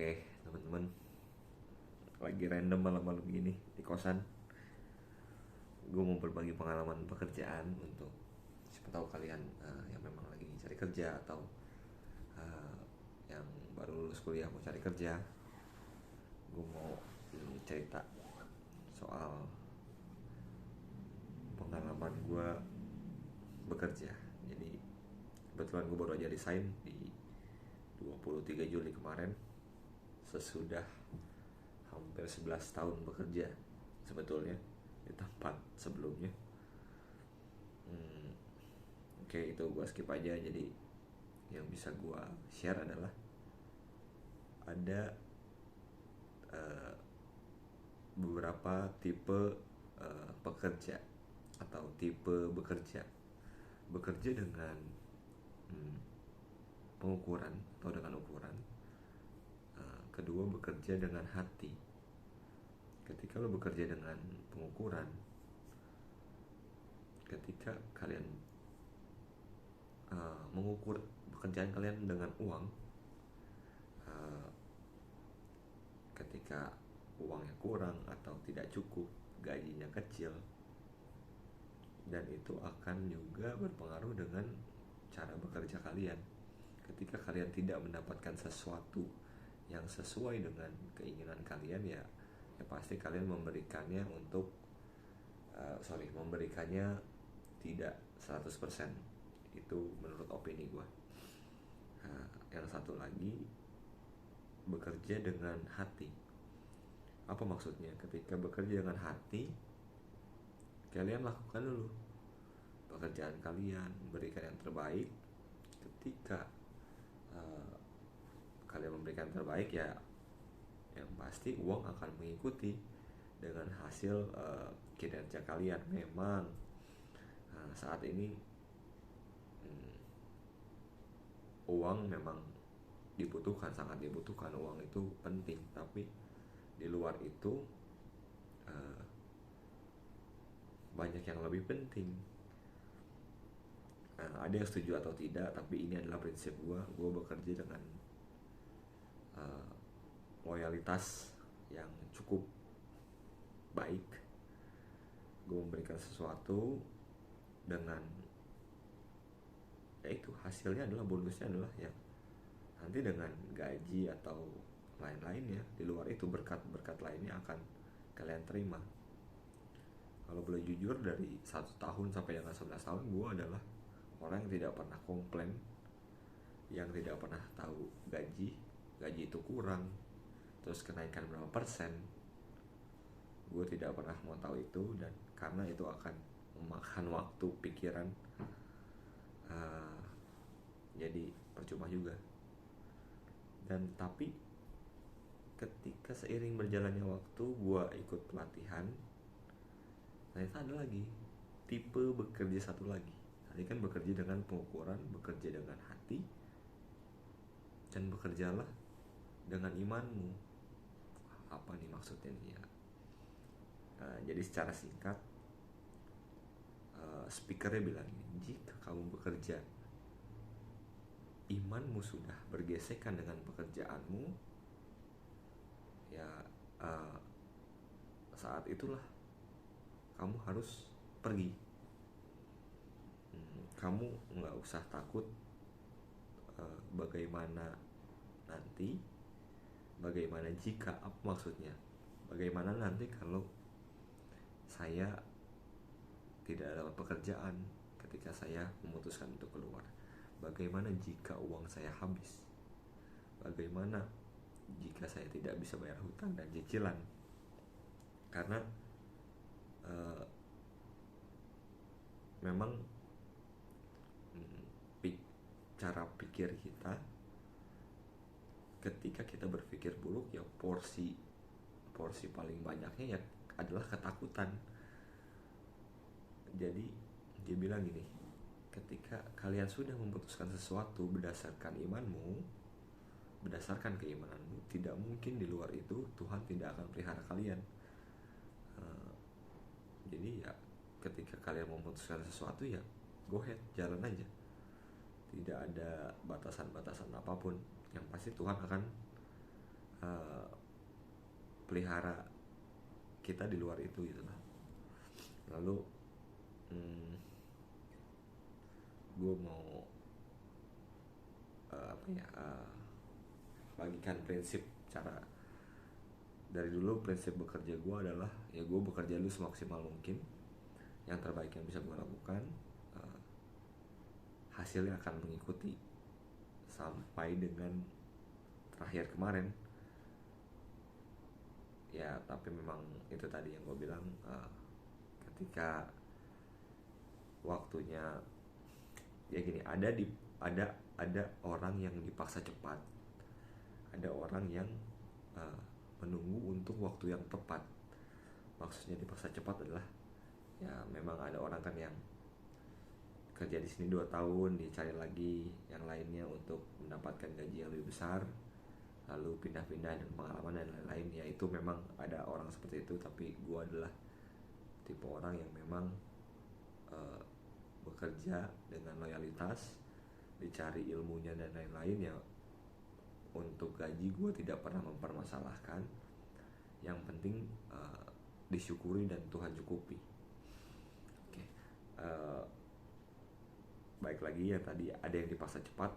Oke, teman-teman, lagi random malam-malam gini di kosan. Gue mau berbagi pengalaman pekerjaan untuk siapa tahu kalian yang memang lagi cari kerja atau uh, yang baru lulus kuliah mau cari kerja. Gue mau cerita soal pengalaman gue bekerja. Jadi kebetulan gue baru aja resign di 23 Juli kemarin, sesudah hampir 11 tahun bekerja sebetulnya di tempat sebelumnya. Oke, itu gue skip aja. Jadi yang bisa gue share adalah ada uh, beberapa tipe pekerja atau tipe bekerja dengan pengukuran atau dengan ukuran. Kedua, bekerja dengan hati. Ketika lo bekerja dengan pengukuran, ketika kalian mengukur pekerjaan kalian dengan uang, ketika uangnya kurang atau tidak cukup, gajinya kecil, dan itu akan juga berpengaruh dengan cara bekerja kalian. Ketika kalian tidak mendapatkan sesuatu yang sesuai dengan keinginan kalian, ya pasti kalian memberikannya memberikannya tidak 100%. Itu menurut opini gue. Yang satu lagi, bekerja dengan hati. Apa maksudnya? Ketika bekerja dengan hati, kalian lakukan dulu pekerjaan kalian, berikan yang terbaik. Ketika kalian memberikan yang terbaik, ya yang pasti uang akan mengikuti dengan hasil kinerja kalian. Memang saat ini uang memang dibutuhkan, sangat dibutuhkan. Uang itu penting, tapi di luar itu banyak yang lebih penting. Ada yang setuju atau tidak, tapi ini adalah prinsip gue. Gue bekerja dengan loyalitas yang cukup baik. Gue memberikan sesuatu dengan, yaitu hasilnya adalah, bonusnya adalah ya nanti dengan gaji atau lain-lainnya. Di luar itu berkat-berkat lainnya akan kalian terima. Kalau boleh jujur, dari 1 tahun sampai dengan 11 tahun gue adalah orang yang tidak pernah komplain, yang tidak pernah tahu gaji itu kurang, terus kenaikan berapa persen. Gue tidak pernah mau tahu itu, dan karena itu akan memakan waktu, pikiran, jadi percuma juga. Dan tapi ketika seiring berjalannya waktu, gue ikut pelatihan, ternyata ada lagi tipe bekerja satu lagi. Tadi kan bekerja dengan pengukuran, bekerja dengan hati, dan bekerjalah dengan imanmu. Apa nih maksudnya nih ya? Jadi secara singkat, speakernya bilang ini, jika kamu bekerja, imanmu sudah bergesekan dengan pekerjaanmu, ya saat itulah kamu harus pergi. Kamu nggak usah takut bagaimana nanti, bagaimana jika, apa maksudnya, bagaimana nanti kalau saya tidak dapat pekerjaan, ketika saya memutuskan untuk keluar, bagaimana jika uang saya habis, bagaimana jika saya tidak bisa bayar hutang dan cicilan. Karena memang cara pikir kita, ketika kita berpikir buruk, ya porsi paling banyaknya ya adalah ketakutan. Jadi dia bilang gini, ketika kalian sudah memutuskan sesuatu berdasarkan imanmu, berdasarkan keimananmu, tidak mungkin di luar itu Tuhan tidak akan pelihara kalian. Jadi ya ketika kalian memutuskan sesuatu, ya go ahead, jalan aja. Tidak ada batasan-batasan apapun. Yang pasti Tuhan akan uh, pelihara kita di luar itu gitu lah. Lalu gue mau bagikan prinsip cara. Dari dulu prinsip bekerja gue adalah ya gue bekerja dulu semaksimal mungkin, yang terbaik yang bisa gue lakukan, hasilnya akan mengikuti sampai dengan terakhir kemarin. Ya tapi memang itu tadi yang gue bilang, ketika waktunya ya gini, ada orang yang dipaksa cepat, ada orang yang menunggu untuk waktu yang tepat. Maksudnya dipaksa cepat adalah ya memang ada orang kan yang kerja di sini 2 tahun, dicari lagi yang lainnya untuk mendapatkan gaji yang lebih besar, lalu pindah-pindah dan pengalaman dan lain-lain. Ya itu memang ada orang seperti itu, tapi gue adalah tipe orang yang memang bekerja dengan loyalitas, dicari ilmunya dan lain-lain. Ya untuk gaji gue tidak pernah mempermasalahkan, yang penting disyukuri dan Tuhan cukupi. Oke. Baik lagi yang tadi, ada yang dipaksa cepat,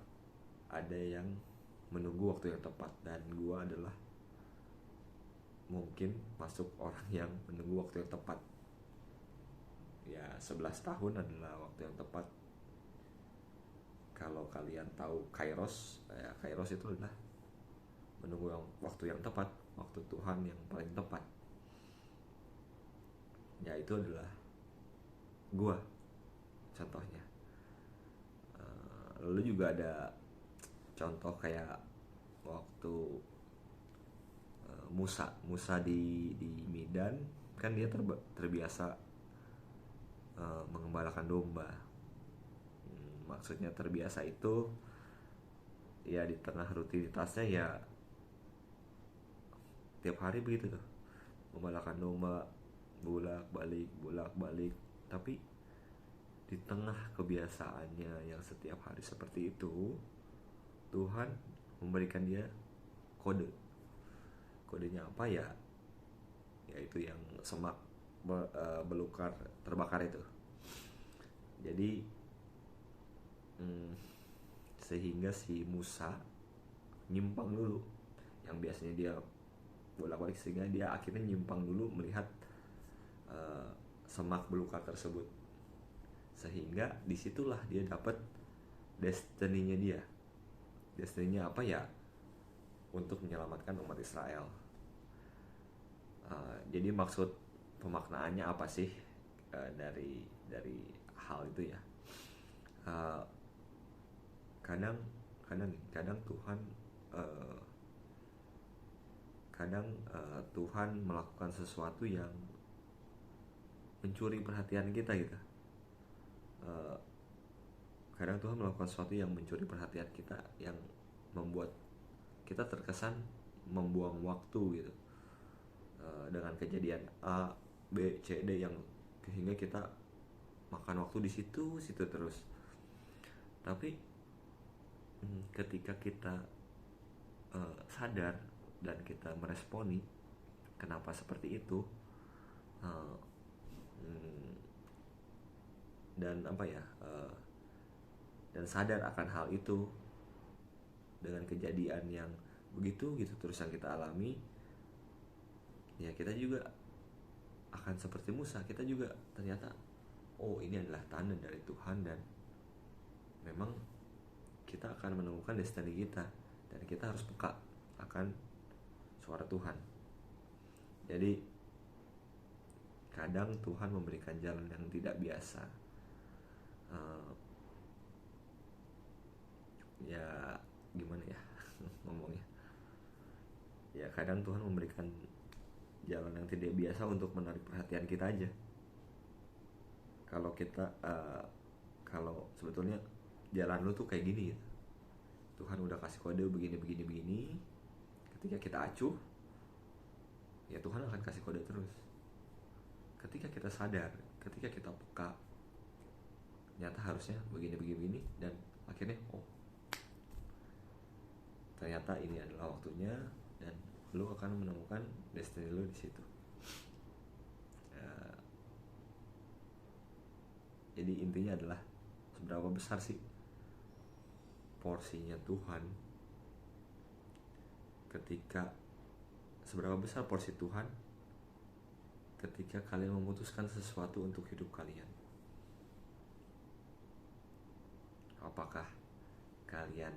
ada yang menunggu waktu yang tepat, dan gue adalah mungkin masuk orang yang menunggu waktu yang tepat. Ya 11 tahun adalah waktu yang tepat. Kalau kalian tahu Kairos, ya Kairos itu adalah menunggu waktu yang tepat, waktu Tuhan yang paling tepat. Ya itu adalah gua contohnya. Lalu juga ada contoh kayak waktu Musa di Medan, kan dia terbiasa mengembalakan domba. Maksudnya terbiasa itu ya di tengah rutinitasnya ya tiap hari begitu tuh, membalakan domba, bolak-balik. Tapi di tengah kebiasaannya yang setiap hari seperti itu, Tuhan memberikan dia kode. Kodenya apa ya? Yaitu yang semak belukar terbakar itu. Jadi sehingga si Musa nyimpang dulu, yang biasanya dia bolak-balik, sehingga dia akhirnya nyimpang dulu melihat semak belukar tersebut, sehingga disitulah dia dapat destininya dia. Destininya apa ya? Untuk menyelamatkan umat Israel. Jadi maksud pemaknaannya apa sih dari hal itu ya? Kadang Tuhan Tuhan melakukan sesuatu yang mencuri perhatian kita gitu. Kadang Tuhan melakukan sesuatu yang mencuri perhatian kita, yang membuat kita terkesan membuang waktu gitu, dengan kejadian A, B, C, D, yang sehingga kita makan waktu di situ terus. Tapi ketika kita sadar dan kita meresponi kenapa seperti itu, dan dan sadar akan hal itu, dengan kejadian yang begitu terus yang kita alami, ya kita juga akan seperti Musa. Kita juga ternyata ini adalah tanda dari Tuhan, dan memang kita akan menemukan destiny kita, dan kita harus peka akan suara Tuhan. Jadi kadang Tuhan memberikan jalan yang tidak biasa. Ya gimana ya ngomongnya, ya kadang Tuhan memberikan jalan yang tidak biasa untuk menarik perhatian kita aja. Kalau kita kalau sebetulnya jalan lu tuh kayak gini gitu, Tuhan udah kasih kode begini. Ketika kita acuh, ya Tuhan akan kasih kode terus. Ketika kita sadar, ketika kita peka, ternyata harusnya begini, dan akhirnya ternyata ini adalah waktunya, dan lu akan menemukan destiny lu di situ. Jadi intinya adalah seberapa besar sih porsinya Tuhan, seberapa besar porsi Tuhan ketika kalian memutuskan sesuatu untuk hidup kalian. Apakah kalian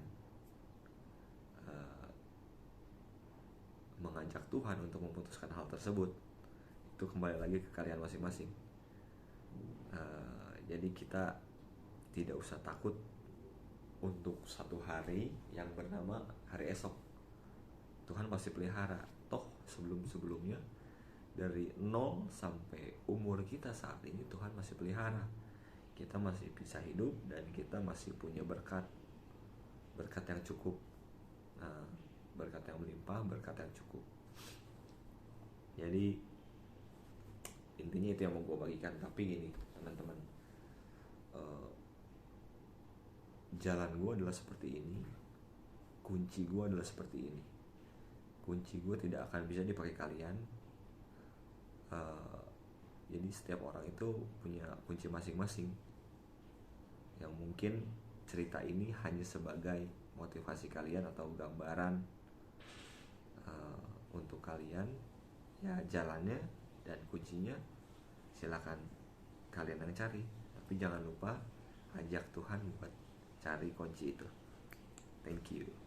mengajak Tuhan untuk memutuskan hal tersebut? Itu kembali lagi ke kalian masing-masing. Jadi kita tidak usah takut untuk satu hari yang bernama hari esok. Tuhan pasti pelihara. Toh sebelum-sebelumnya dari 0 sampai umur kita saat ini Tuhan masih pelihara. Kita masih bisa hidup dan kita masih punya berkat yang cukup, berkat yang melimpah, berkat yang cukup. Jadi intinya itu yang mau gue bagikan. Tapi gini teman-teman, jalan gue adalah seperti ini, kunci gue adalah seperti ini. Kunci gue tidak akan bisa dipakai kalian. Jadi setiap orang itu punya kunci masing-masing, yang mungkin cerita ini hanya sebagai motivasi kalian atau gambaran untuk kalian. Ya jalannya dan kuncinya silakan kalian yang cari, tapi jangan lupa ajak Tuhan buat cari kunci itu. Thank you.